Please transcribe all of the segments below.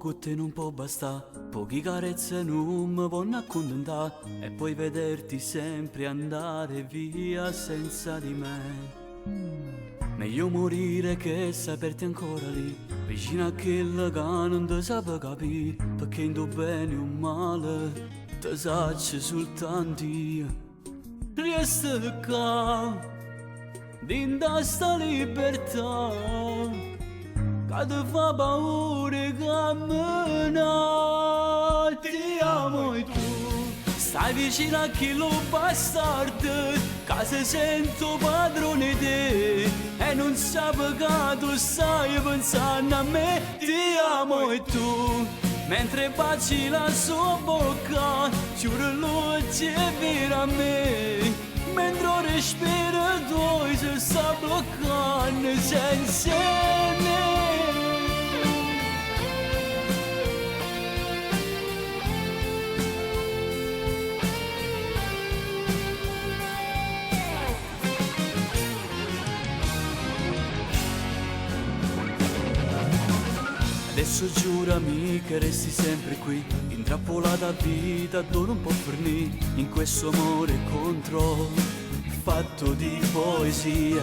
con te non può bastare, pochi carezze non mi possono accontentare e poi vederti sempre andare via senza di me. Meglio morire che saperti ancora lì, vicino a quella che non ti sape capire, perché in tuo bene o male ti saccio soltanto io. Resta qua, dinda sta libertà, che ti fa paura camminare. Ti amo e tu stai vicino a chi lo bastardo, che si sento padrone te e non sa che tu stai pensando a me. Ti amo e tu mentre baci la sua bocca, giuro lui ci vira a me, mentre respiro tu si sta bloccando senza me. Adesso giurami che resti sempre qui, intrappolata a vita dove non può fornire, in questo amore contro, fatto di poesie.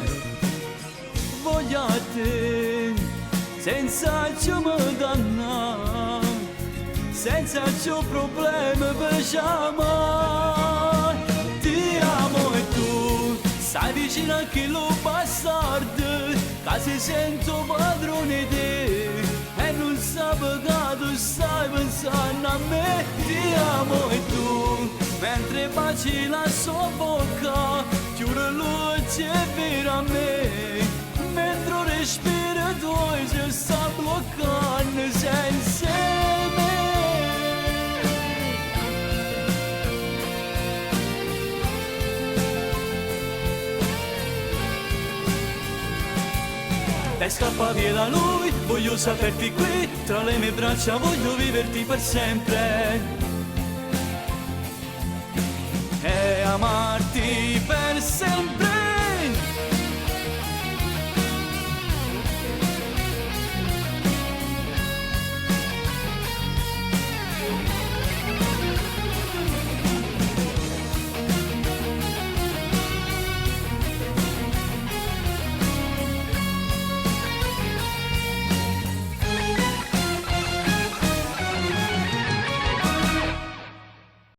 Voglio a te, senza ciò mi danna, senza ciò problemi per chiamare. Ti amo e tu stai vicino a chi lo bastardo, che si sento padrone te e non sa che tu stai pensando a me. Ti amo e tu mentre baci la sua bocca, giuro lui ci vira a me, mentre respiro tu si sta bloccando senza me. Dai scappa via da lui, voglio saperti qui, tra le mie braccia voglio viverti per sempre e amarti per sempre.